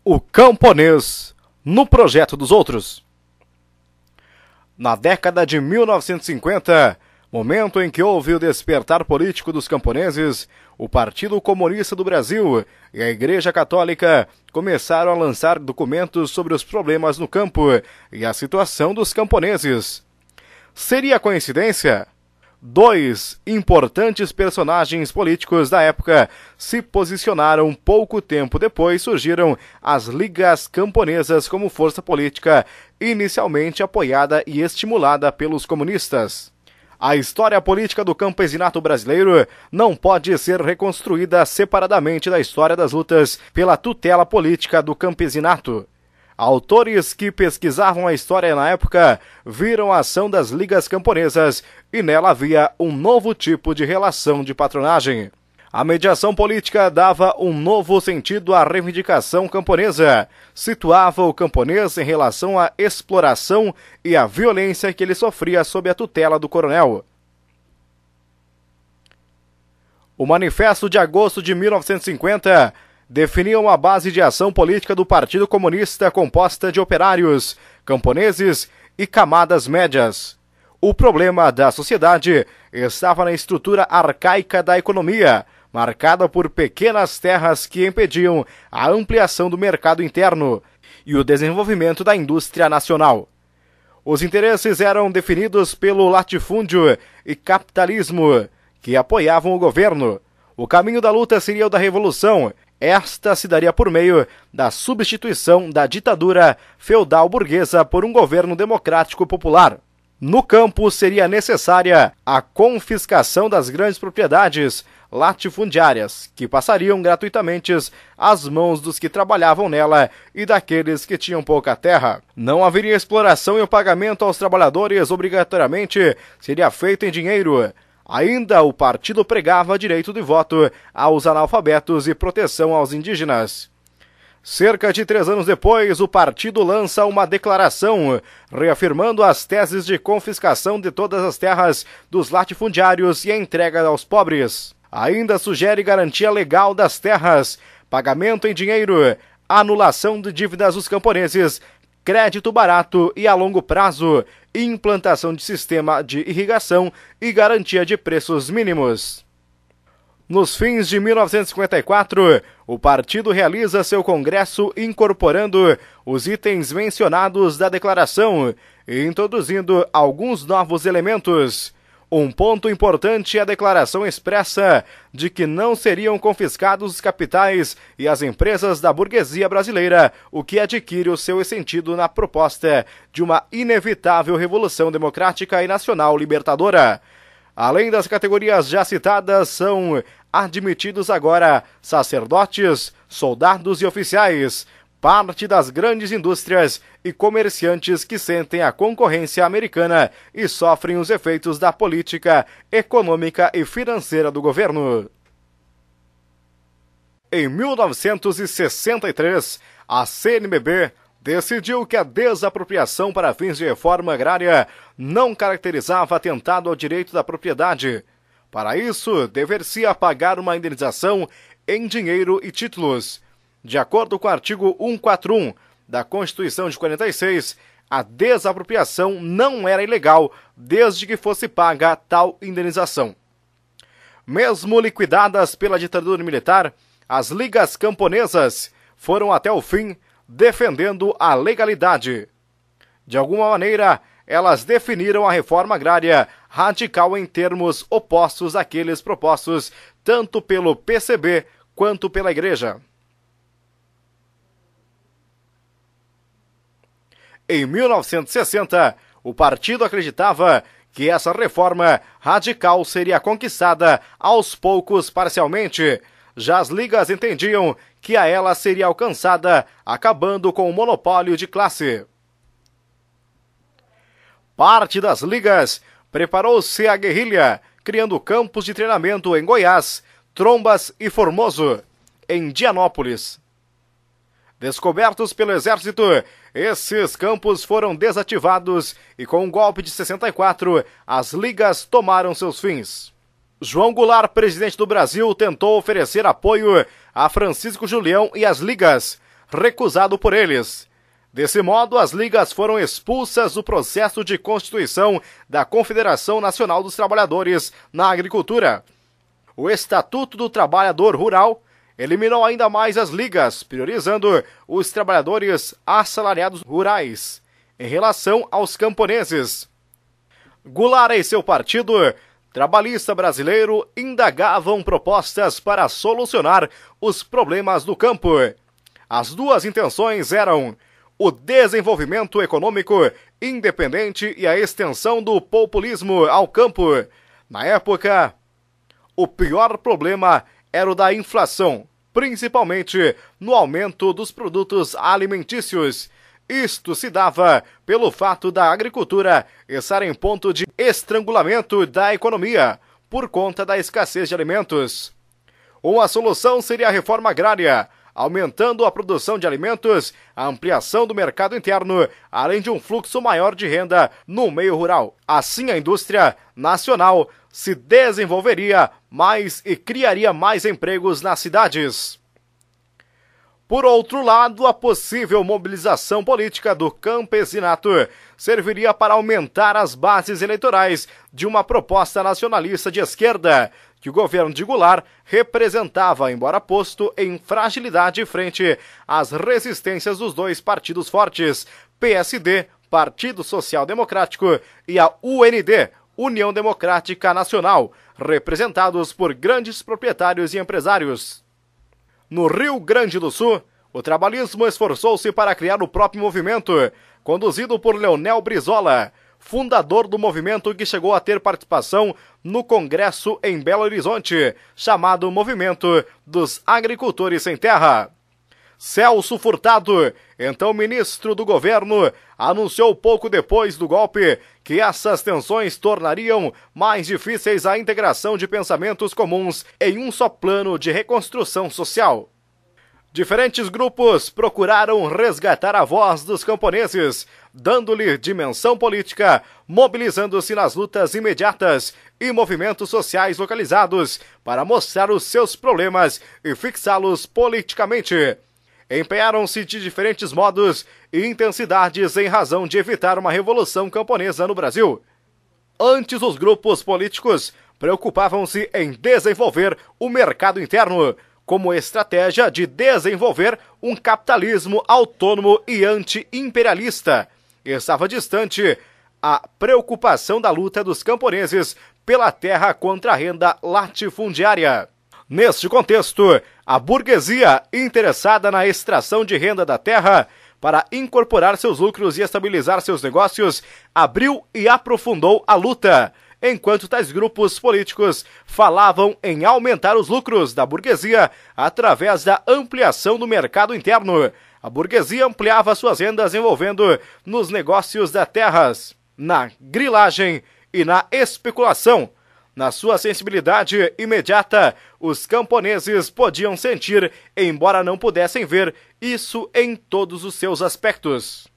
O camponês no projeto dos outros. Na década de 1950, momento em que houve o despertar político dos camponeses, o Partido Comunista do Brasil e a Igreja Católica começaram a lançar documentos sobre os problemas no campo e a situação dos camponeses. Seria coincidência? Dois importantes personagens políticos da época se posicionaram pouco tempo depois. Surgiram as Ligas Camponesas como força política inicialmente apoiada e estimulada pelos comunistas. A história política do campesinato brasileiro não pode ser reconstruída separadamente da história das lutas pela tutela política do campesinato. Autores que pesquisavam a história na época viram a ação das ligas camponesas e nela havia um novo tipo de relação de patronagem. A mediação política dava um novo sentido à reivindicação camponesa, situava o camponês em relação à exploração e à violência que ele sofria sob a tutela do coronel. O Manifesto de agosto de 1950 definiam a base de ação política do Partido Comunista composta de operários, camponeses e camadas médias. O problema da sociedade estava na estrutura arcaica da economia, marcada por pequenas terras que impediam a ampliação do mercado interno e o desenvolvimento da indústria nacional. Os interesses eram definidos pelo latifúndio e capitalismo, que apoiavam o governo. O caminho da luta seria o da revolução. Esta se daria por meio da substituição da ditadura feudal burguesa por um governo democrático popular. No campo seria necessária a confiscação das grandes propriedades latifundiárias, que passariam gratuitamente às mãos dos que trabalhavam nela e daqueles que tinham pouca terra. Não haveria exploração e o pagamento aos trabalhadores obrigatoriamente seria feito em dinheiro. Ainda o partido pregava direito de voto aos analfabetos e proteção aos indígenas. Cerca de 3 anos depois, o partido lança uma declaração reafirmando as teses de confiscação de todas as terras dos latifundiários e a entrega aos pobres. Ainda sugere garantia legal das terras, pagamento em dinheiro, anulação de dívidas dos camponeses, crédito barato e a longo prazo, implantação de sistema de irrigação e garantia de preços mínimos. Nos fins de 1954, o partido realiza seu congresso incorporando os itens mencionados da declaração e introduzindo alguns novos elementos. Um ponto importante é a declaração expressa de que não seriam confiscados os capitais e as empresas da burguesia brasileira, o que adquire o seu sentido na proposta de uma inevitável revolução democrática e nacional libertadora. Além das categorias já citadas, são admitidos agora sacerdotes, soldados e oficiais, parte das grandes indústrias e comerciantes que sentem a concorrência americana e sofrem os efeitos da política econômica e financeira do governo. Em 1963, a CNBB decidiu que a desapropriação para fins de reforma agrária não caracterizava atentado ao direito da propriedade. Para isso, dever-se pagar uma indenização em dinheiro e títulos. De acordo com o artigo 141 da Constituição de 46, a desapropriação não era ilegal desde que fosse paga tal indenização. Mesmo liquidadas pela ditadura militar, as ligas camponesas foram até o fim defendendo a legalidade. De alguma maneira, elas definiram a reforma agrária radical em termos opostos àqueles propostos tanto pelo PCB quanto pela Igreja. Em 1960, o partido acreditava que essa reforma radical seria conquistada aos poucos parcialmente. Já as ligas entendiam que a ela seria alcançada acabando com o monopólio de classe. Parte das ligas preparou-se a guerrilha, criando campos de treinamento em Goiás, Trombas e Formoso, em Dianópolis. Descobertos pelo exército, esses campos foram desativados e com o golpe de 64, as ligas tomaram seus fins. João Goulart, presidente do Brasil, tentou oferecer apoio a Francisco Julião e as ligas, recusado por eles. Desse modo, as ligas foram expulsas do processo de constituição da Confederação Nacional dos Trabalhadores na Agricultura. O Estatuto do Trabalhador Rural eliminou ainda mais as ligas, priorizando os trabalhadores assalariados rurais em relação aos camponeses. Goulart e seu partido trabalhista brasileiro indagavam propostas para solucionar os problemas do campo. As duas intenções eram o desenvolvimento econômico independente e a extensão do populismo ao campo. Na época, o pior problema era o da inflação, principalmente no aumento dos produtos alimentícios. Isto se dava pelo fato da agricultura estar em ponto de estrangulamento da economia por conta da escassez de alimentos. Uma solução seria a reforma agrária, aumentando a produção de alimentos, a ampliação do mercado interno, além de um fluxo maior de renda no meio rural. Assim, a indústria nacional se desenvolveria mais e criaria mais empregos nas cidades. Por outro lado, a possível mobilização política do campesinato serviria para aumentar as bases eleitorais de uma proposta nacionalista de esquerda, que o governo de Goulart representava, embora posto em fragilidade frente às resistências dos dois partidos fortes, PSD, Partido Social Democrático, e a UND, União Democrática Nacional, representados por grandes proprietários e empresários. No Rio Grande do Sul, o trabalhismo esforçou-se para criar o próprio movimento, conduzido por Leonel Brizola, fundador do movimento que chegou a ter participação no Congresso em Belo Horizonte, chamado Movimento dos Agricultores Sem Terra. Celso Furtado, então ministro do governo, anunciou pouco depois do golpe que essas tensões tornariam mais difíceis a integração de pensamentos comuns em um só plano de reconstrução social. Diferentes grupos procuraram resgatar a voz dos camponeses, dando-lhe dimensão política, mobilizando-se nas lutas imediatas e movimentos sociais localizados para mostrar os seus problemas e fixá-los politicamente. Empenharam-se de diferentes modos e intensidades em razão de evitar uma revolução camponesa no Brasil. Antes, os grupos políticos preocupavam-se em desenvolver o mercado interno, como estratégia de desenvolver um capitalismo autônomo e anti-imperialista. Estava distante a preocupação da luta dos camponeses pela terra contra a renda latifundiária. Neste contexto, a burguesia interessada na extração de renda da terra para incorporar seus lucros e estabilizar seus negócios, abriu e aprofundou a luta, enquanto tais grupos políticos falavam em aumentar os lucros da burguesia através da ampliação do mercado interno. A burguesia ampliava suas rendas envolvendo nos negócios das terras, na grilagem e na especulação. Na sua sensibilidade imediata, os camponeses podiam sentir, embora não pudessem ver, isso em todos os seus aspectos.